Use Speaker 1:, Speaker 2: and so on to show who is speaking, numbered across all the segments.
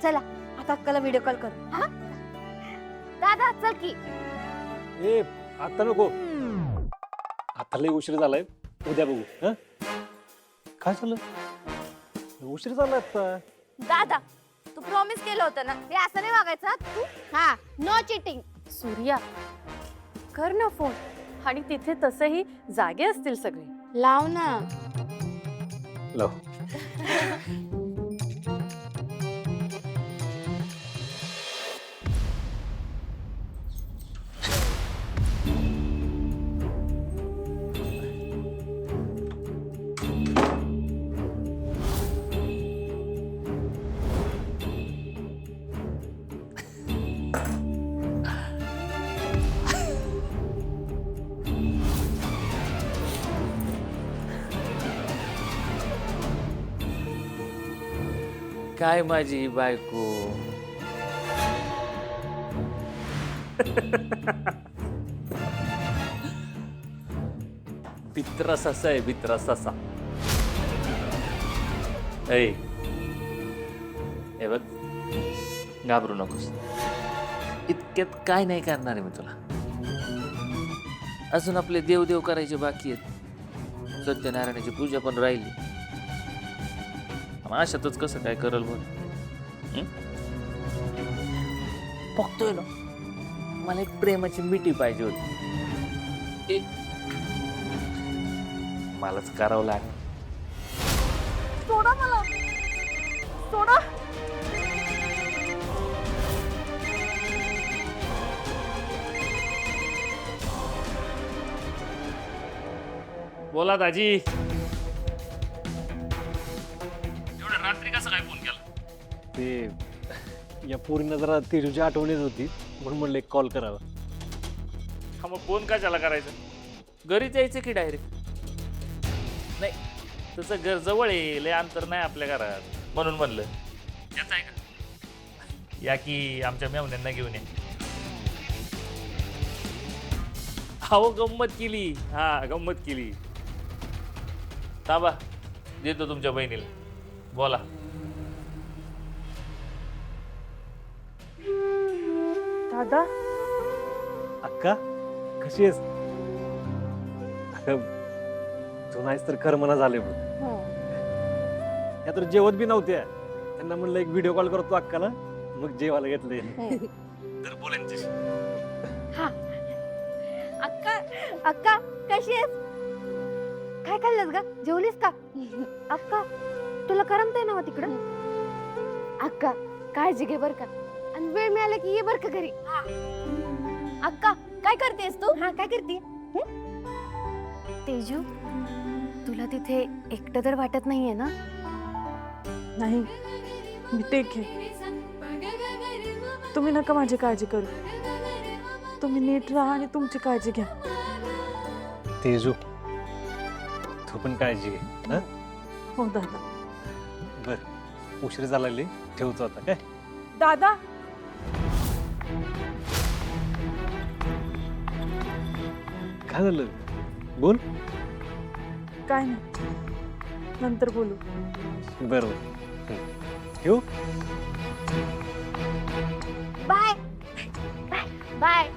Speaker 1: चला आता अक्काला video call करू. हा दादा चल की.
Speaker 2: ए आता नको, आता लय उशीर झालाय, उद्या बघू. हं? काय झालं? उशीर झाला आता.
Speaker 1: दादा तू प्रॉमिस केलं होतं ना, हे असं नाही वागायचं हा तू. हा नो चिटिंग.
Speaker 3: सूर्या कर ना फोन. आणि तिथे तसंही जागे असतील सगळे.
Speaker 1: लाव ना.
Speaker 2: लाव.
Speaker 4: काय माझी बायको. बित्रा ससा आहे, बित्रा ससा. ऐ हे बघ, घाबरू नकोस. इतक्यात काय नाही करणार आहे मी तुला. अजून आपले देवदेव करायचे बाकी आहेत. सत्यनारायणाची पूजा पण राहिली. अशातच कसं काय करल बोल. बघतोय ना, मला एक प्रेमाची मिठी पाहिजे होती. मलाच करावं लागेल.
Speaker 1: सोडा मला, सोडा.
Speaker 4: बोला दाजी. रात्री कसं काय फोन केला?
Speaker 2: ते या पोरींना जरा तेजूची आठवण येत होती, म्हणून म्हणलं एक कॉल करावा.
Speaker 4: हा मग फोन कशाला करायचं? घरीच यायचं की डायरेक्ट? नाही तसं घर जवळ आहे, लय अंतर नाही आपल्या घरात, म्हणून म्हणलं. याच आहे का? या की आमच्या मेवण्यांना घेऊन या. अहो गंमत केली. हा गंमत केली. थांबा देतो तुमच्या बहिणीला. बोला.
Speaker 3: दादा
Speaker 2: अक्का कशी आहेस? अगं, तू नाहीस तर करमना झाले बघ. या तर जेवत बी नव्हत्या. त्यांना म्हणलं एक व्हिडिओ कॉल करतो अक्काला, मग जेवायला घेतलंय. तर बोल यांच्याशी.
Speaker 1: हा अक्का, अक्का कशी आहेस? काय खाल्लंस ग? जेवलीस का? अक्का तुला करमतंय ना तिकडं? अक्का काळजी घे बर का, आणि वेळ मिळाला की ये बर का घरी. अक्का काय करतेस तू? हा काय करते? तेजू तुला तिथे एकटं तर वाटत नाहीये ना?
Speaker 3: नाही, मी ठीक आहे. तुम्ही नका माझी काळजी करू. तुम्ही नीट राहा आणि तुमची काळजी घ्या.
Speaker 2: तेजू तू पण काळजी घे. हं?
Speaker 3: हो दादा.
Speaker 2: बर उशीर झाला, ठेवतो आता. काय
Speaker 3: दादा
Speaker 2: काय झालं? बोल.
Speaker 3: काय नाही, नंतर बोलू.
Speaker 2: बरोबर. ठेवू.
Speaker 1: Bye bye.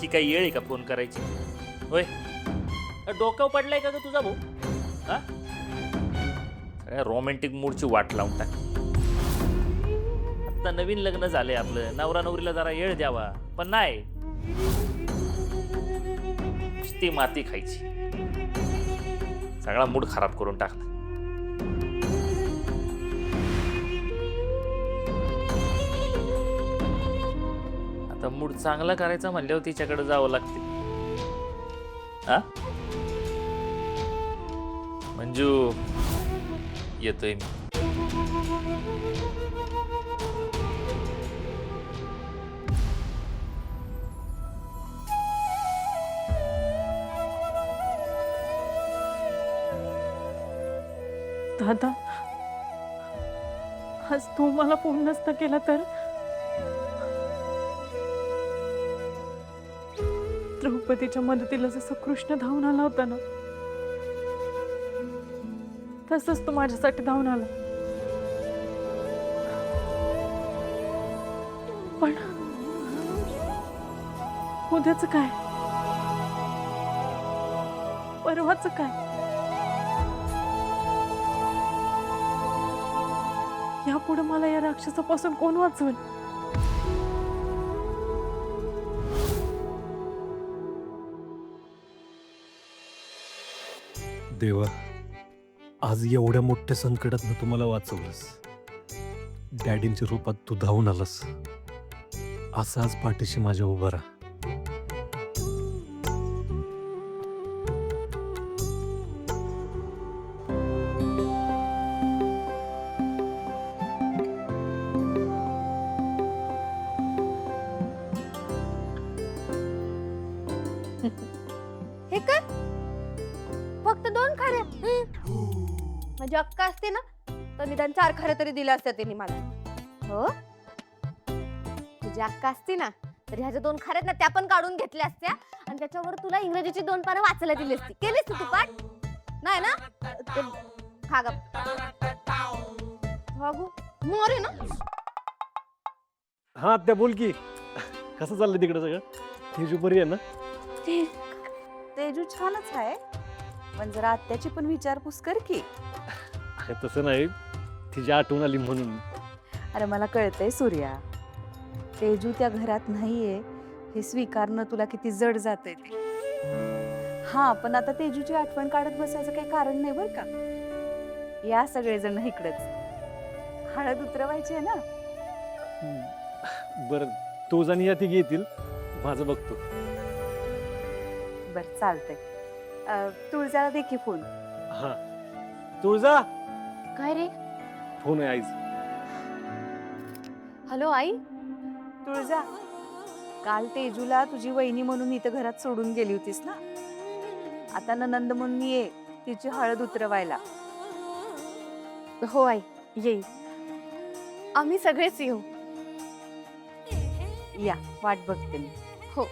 Speaker 4: ही काही येळ आहे का फोन करायची? होय, डोक्यावर पडलाय का ग तुझा भाऊ? हा, सगळ्या रोमॅन्टिक मूडची वाट लावून टाक. आता नवीन लग्न झालंय आपलं, नवरा नवरीला जरा येळ द्यावा, पण नाही, नुसती माती खायची. सगळा मूड खराब करून टाकला. आता मूड चांगला करायचा म्हणल्यावर तिच्याकडे जावं लागते. हा मंजू, येतोय मी.
Speaker 3: दादा, आज तू मला फोन नसता केला तर द्रौपदीच्या मदतीला जसं कृष्ण धावून आला होता ना, तसंच तो माझ्यासाठी धावून आला. पण उद्याचं काय, परवाचं काय? यापुढे मला या राक्षसापासून कोण वाचवेल?
Speaker 2: देवा, आज एवढ्या मोठ्या संकटातनं तुम्हाला वाचवलंस. डॅडींच्या रूपात तू धावून आलास. असं आज पाठीशी माझ्या उभा राहा.
Speaker 1: हे काय, फक्त 2 खाऱ्या? म्हणजे अक्का असते ना तर निदान 4 खाऱ्या तरी दिल्या असत्या त्यांनी मला. हो, तुझी अक्का असती ना तर ह्याच्या 2 खाऱ्यात ना त्या पण काढून घेतल्या असत्या आणि त्याच्यावर तुला इंग्रजीची 2 पानं वाचायला दिली असती. केलीस तू पाठ? नाही ना? खा गप. भागू मोरे ना.
Speaker 2: हा त्या बोल की, कसं चाललंय तिकडे सगळं? तेजू बरी आहे ना?
Speaker 5: तेजू छानच आहे, पण जरा आत्याची पण विचारपूस कर की.
Speaker 2: अरे तसं नाही, तिची आठवण आली म्हणून.
Speaker 5: अरे मला कळतंय सूर्या, तेजू त्या घरात नाहीये हे स्वीकारणं तुला किती जड जातंय ते. हा, पण आता तेजूची आठवण काढत बसायचं काही कारण नाही बर का. या सगळेजण इकडच, हळद उतरवायची आहे ना.
Speaker 2: बरं, तो जाणी या तिघी येतील, माझं बघतो.
Speaker 5: बर चालतंय. तुळजाला दे की फोन.
Speaker 2: हा, तुळजा,
Speaker 3: काय रे?
Speaker 2: फोन आहे आईच.
Speaker 3: हॅलो आई.
Speaker 5: तुळजा, काल तेजूला तुझी वहिनी म्हणून इथं घरात सोडून गेली होतीस ना, आता ननंद म्हणून ये तिची हळद उतरवायला.
Speaker 3: हो आई, येईल. आम्ही सगळेच येऊ.
Speaker 5: या, वाट बघते मी.
Speaker 3: हो,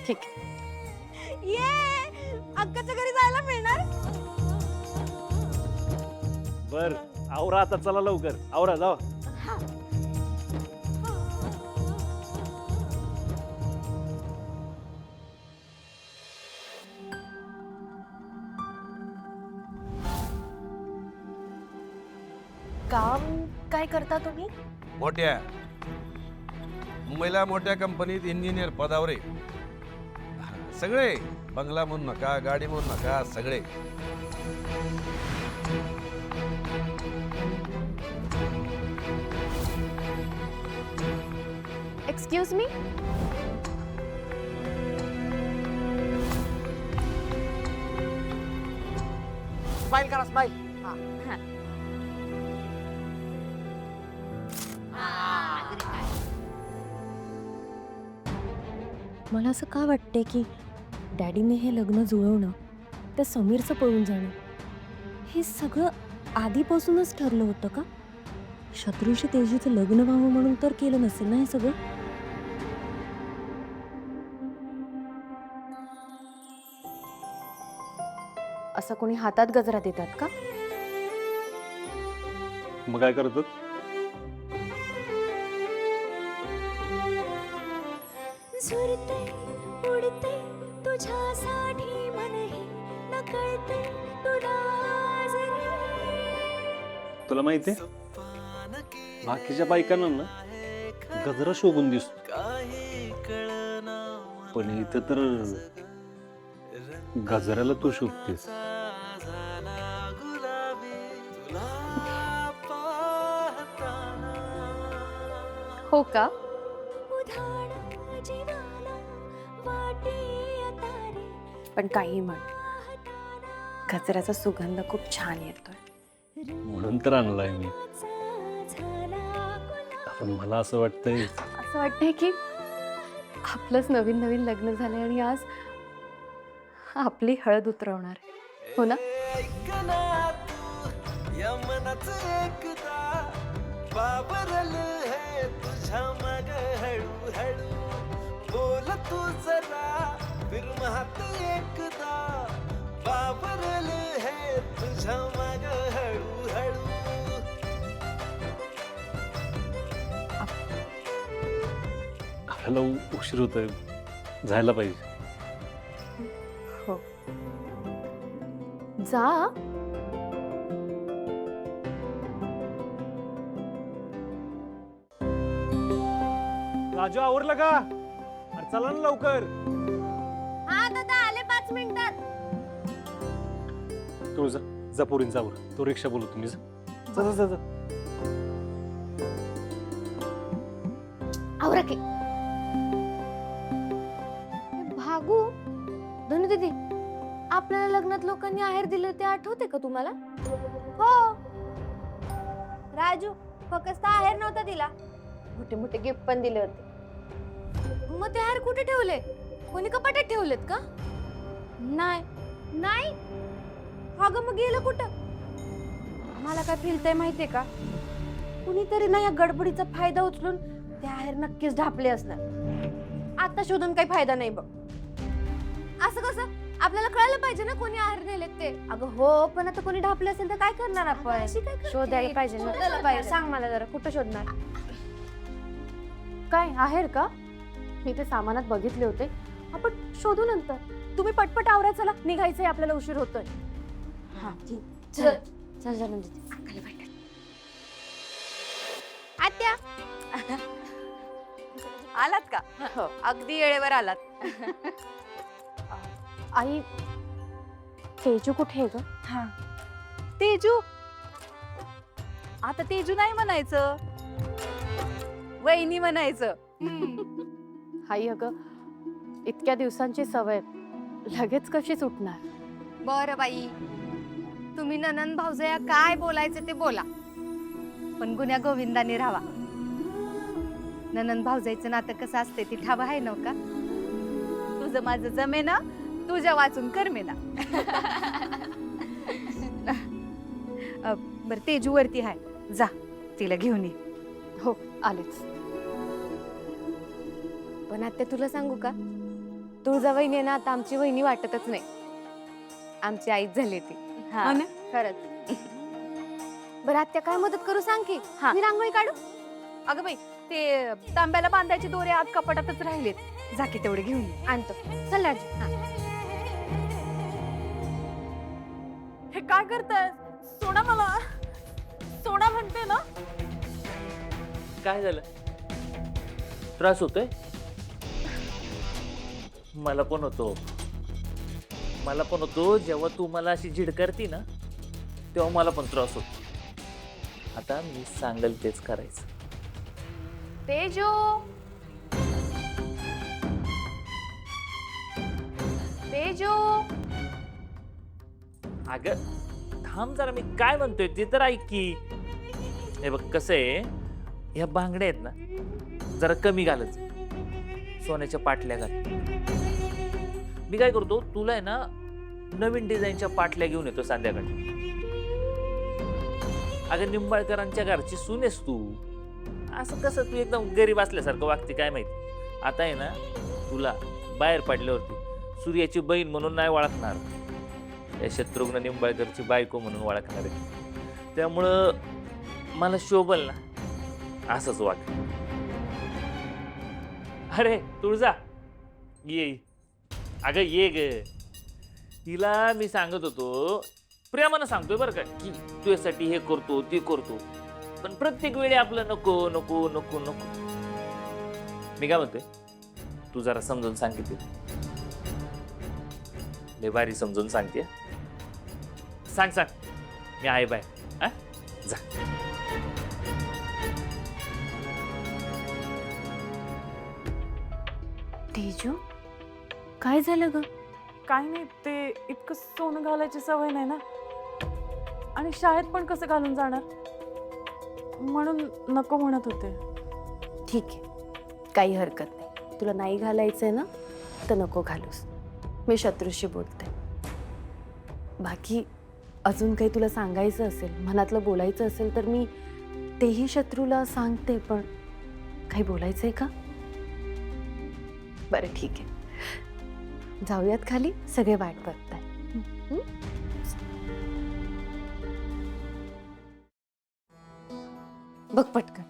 Speaker 3: ठीक आहे.
Speaker 1: ये अक्काच्या घरी जायला मिळणार.
Speaker 2: बर, आवरा आता, चला लवकर आवरा, जावा.
Speaker 3: काम काय करता तुम्ही?
Speaker 6: मोठ्या मुंबईला मोठ्या कंपनीत इंजिनियर पदावर आहे. सगळे, बंगला म्हणून नका, गाडी म्हणून नका, सगळे.
Speaker 3: Excuse me.
Speaker 7: स्माइल करा, स्माइल.
Speaker 8: मला असं का वाटतंय की डॅडीने हे लग्न जुळवणं, त्या समीरचं पळून जाणं, हे सगळं आधीपासूनच ठरलं होतं का? शत्रूशी तेजूचं लग्न व्हावं म्हणून तर केलं नसेल ना हे सगळं?
Speaker 3: असं कोणी हातात गजरा देतात का?
Speaker 2: मग काय करतो?
Speaker 8: उडते तुझ्यासाठी मनही नकळते तुला
Speaker 2: तुला माहितीये, बाकीच्या बायकांना ना गजरा शोभून दिसतो, पण इथं तर गजऱ्याला तू शोभतेस.
Speaker 3: हो का? पण काही म्हण, गजऱ्याचा सुगंध खूप छान येतोय.
Speaker 2: म्हणून तर आणलाय मी. पण मला असं वाटतंय,
Speaker 3: असं वाटतंय की आपलंच नवीन नवीन लग्न झालंय आणि आज आपली हळद उतरवणार आहे. हो ना?
Speaker 9: तुझ्या मग हळू हळू बोल तू जरा विरमात एकदा बाबरल है तुझ्या माग हळूहळू.
Speaker 2: आपल्याला उशीर होतोय, जायला पाहिजे.
Speaker 3: जा.
Speaker 2: राजू आवरलं का? अरे चला ना लवकर.
Speaker 1: हा दादा आले 5 मिनिटात.
Speaker 2: तुळजा जा पोरींचा आवर, तो रिक्षा बोलू तुम्ही जा. जा जा जा.
Speaker 1: आवरा की. भागू धनु दीदी, आपल्याला लग्नात लोकांनी आहेर दिलं ते आठवते का तुम्हाला? हो राजू, फक्त आहेर नव्हता दिला, मोठे मोठे गिफ्ट पण दिले होते. मग ते आहेर कुठे ठेवले? कोणी कपाटात ठेवलेत का? नाही नाही. अगं मग गेलं कुठं? मला काय फिरतंय माहितीये का, कुणीतरी ना या गडबडीचा फायदा उचलून ते आहेर नक्कीच ढापले असणार. आता शोधून काही फायदा नाही बघ. असं कसं? आपल्याला कळायला पाहिजे ना कोणी आहेर नेलेत ते. अगं हो, पण आता कोणी ढापले असेल तर काय करणार आपण? शोधायला पाहिजे ना. सांग मला जरा, कुठं शोधणार?
Speaker 3: काय आहेर का? मी ते सामानात बघितले होते. आपण शोधू नंतर. तुम्ही पटपट आवरा, चला निघायचंय, आपल्याला उशीर होतोय.
Speaker 1: हा चल चल चल. आत्या
Speaker 5: आलात का?
Speaker 3: हो.
Speaker 5: अगदी वेळेवर आलात.
Speaker 3: आई, तेजू कुठे आहे ग?
Speaker 5: तेजू, आता तेजू नाही म्हणायचं, वहिनी म्हणायचं.
Speaker 3: आई अगं, इतक्या दिवसांची सवय लगेच कशी सुटणार?
Speaker 1: बरं बाई, तुम्ही ननंद भाऊजया काय बोलायचं ते बोला, पण गुन्ह्या गोविंदाने राहा. ननंद भाऊजाईचं नातं कसं असते ती ठाव आहे नव का?
Speaker 5: तुझं माझं जमे ना, तुझ्या वाचून करमे ना. बर, तेजू वरती आहे, जा तिला घेऊन ये.
Speaker 3: हो आलेच.
Speaker 1: पण आत्या तुला सांगू का, तुळजा वहिनी ना आता आमची वहिनी वाटतच नाही, आमची आईच झाली ती.
Speaker 5: हा ना?
Speaker 1: खरंच. बरं आत्या, काय मदत करू सांग की.
Speaker 5: हा.
Speaker 1: मी रांगोळी काढू?
Speaker 5: अगं बाई, ते तांब्याला बांधायचे दोरे आत कपाटातच राहिलेत, जा की तेवढे घेऊन ये.
Speaker 1: आणतो. चल राजू. हा.
Speaker 5: हे काय करताय? सोडा मला, सोडा म्हणते ना.
Speaker 4: काय झालं? त्रास होतोय? मला पण होतो. मला पण होतो. जेव्हा तू मला अशी झिडकारती ना, तेव्हा मला पण त्रास होतो. आता मी सांगेल तेच करायचं.
Speaker 1: तेजू, तेजू.
Speaker 4: अगं थांब जरा, मी काय म्हणतोय ते तर ऐक की. हे बघ कसं आहे, ह्या बांगड्या आहेत ना जरा कमी घालत, सोन्याच्या पाटल्या घाल. मी काय करतो, तुला आहे ना नवीन डिझाईनच्या पाटल्या घेऊन येतो संध्याकाळी. अगं निंबाळकरांच्या घरची सून आहेस तू, असं कसं तू एकदम गरीब असल्यासारखं वागते काय माहिती. आता आहे ना तुला बाहेर पडल्यावरती सूर्याची बहीण म्हणून नाही ओळखणार, या शत्रुघ्न निंबाळकरची बायको म्हणून ओळखणार आहे. त्यामुळं मला शोभल ना असंच वाट. अरे तुळजा ये. अगं ये ग. तिला मी सांगत होतो, प्रेमानं सांगतोय बरं का, की तुझ्यासाठी हे करतो ते करतो, पण प्रत्येक वेळी आपलं नको नको नको नको. मी काय म्हणतोय, तू जरा समजून सांगितले, लय भारी समजून सांगते. सांग सांग, मी आहे बाय. हा जा.
Speaker 3: तेजू, काय झालं ग?
Speaker 10: काय नाही, ते इतकं सोनं घालायची सवय नाही ना, आणि शाळेत पण कसं घालून जाणार, म्हणून नको म्हणत होते.
Speaker 3: ठीक आहे, काही हरकत नाही. तुला नाही घालायचंय ना तर नको घालूस. मी शत्रूशी बोलते. बाकी अजून काही तुला सांगायचं असेल, मनातलं बोलायचं असेल तर मी तेही शत्रूला सांगते. पण काही बोलायचंय का? बरं ठीक आहे. जाऊयात खाली, सगळे वाट बघताय. बघ पटकन.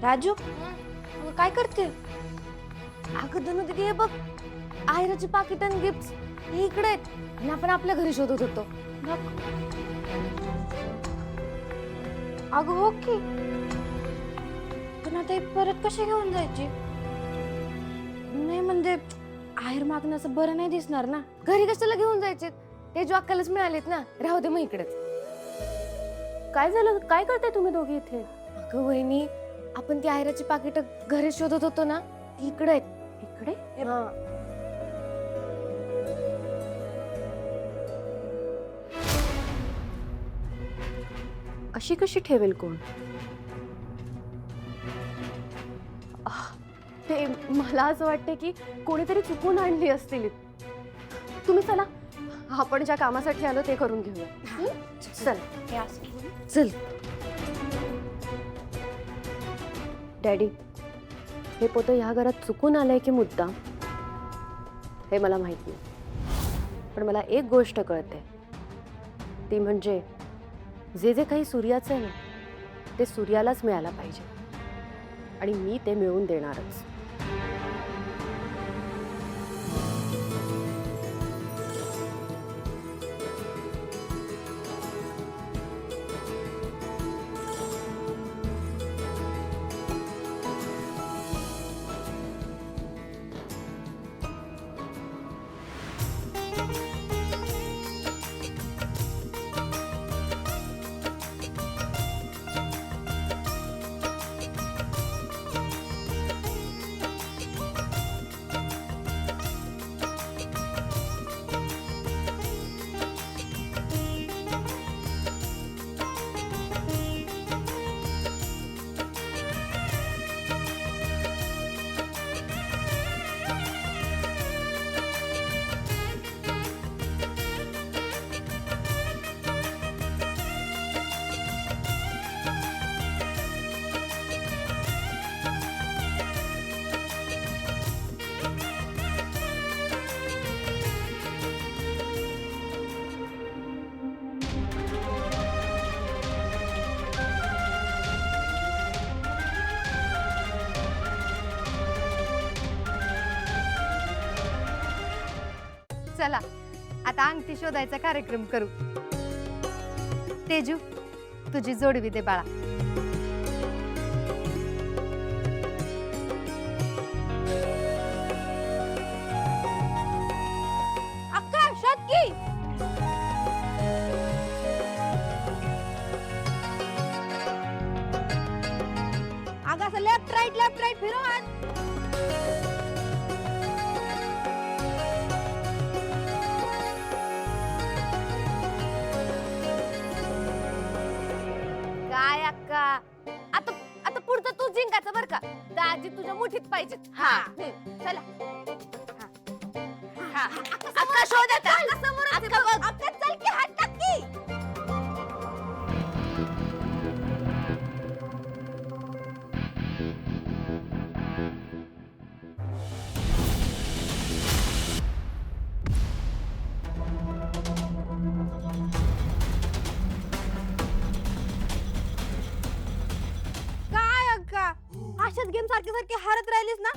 Speaker 1: राजू अगं काय करते? अगं धनु दीदी हे बघ, आयराची पाकिट आणि गिफ्ट हे इकडे आहेत आणि आपण आपल्या घरी शोधत होतो. अगं हो की, पण आता हे परत कसे घेऊन जायची? नाही म्हणजे आहेर मागणं असं बरं नाही दिसणार ना. घरी कशाला घेऊन जायचे? ते जो अक्कालाच मिळालेत ना, राहू दे मग इकडेच.
Speaker 3: काय झालं? काय करताय तुम्ही दोघी इथे?
Speaker 1: अगं वहिनी, आपण ती आहेराची पाकिट घरी शोधत होतो ना, ती इकडे आहेत.
Speaker 3: इकडे?
Speaker 1: हा.
Speaker 3: अशी कशी ठेवेल कोण? ते मला असं वाटते की कोणीतरी चुकून आणली असतील. तुम्ही चला, आपण ज्या कामासाठी आलो ते करून घेऊया. चल
Speaker 1: चल.
Speaker 3: डॅडी, हे पोतं ह्या घरात चुकून आलंय की मुद्दाम हे मला माहित नाही, पण मला एक गोष्ट कळते, ती म्हणजे जे जे काही सूर्याचं आहे ना, ते सूर्यालाच मिळायला पाहिजे आणि मी ते मिळवून देणारच.
Speaker 1: चला आता अंगठी शोधायचा कार्यक्रम करू. तेजू, तुझी जोडवी दे बाळा. अक्का शोध की. अगं असं लेफ्ट राईट फिरव. काय अक्का, आता आता पुढचं तू जिंकायचं बर का. दाजी तुझ्या मुठीत पाहिजे. हा चला. अक्का शोध आता. अक्का बघ. अक्का चल की हात टाक की. अशाच गेम सारखे सारखे हारत राहिलीस ना,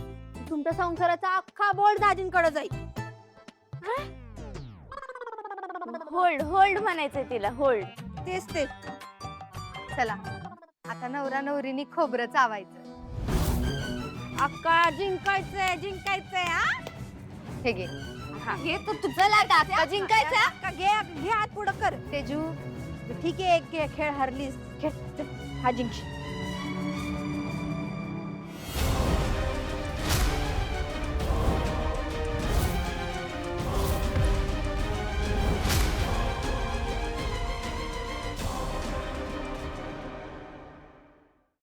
Speaker 1: तुमच्या संसाराचा अख्खा बोर्ड दाजींकडे जाईल.
Speaker 8: होल्ड होल्ड म्हणायचंय तिला, होल्ड.
Speaker 1: तेच तेच. चला आता नवरा नवरीनी खोबरं चावायचं. अक्का जिंकायचंय जिंकायचंय. हा हे घे. घे तर तुझं लाटा. अक्का जिंकायचंय. अक्का घे घे हात पुढं कर. तेजू ठीक आहे, एक खेळ हरलीस. खेळ हा जिंकशी.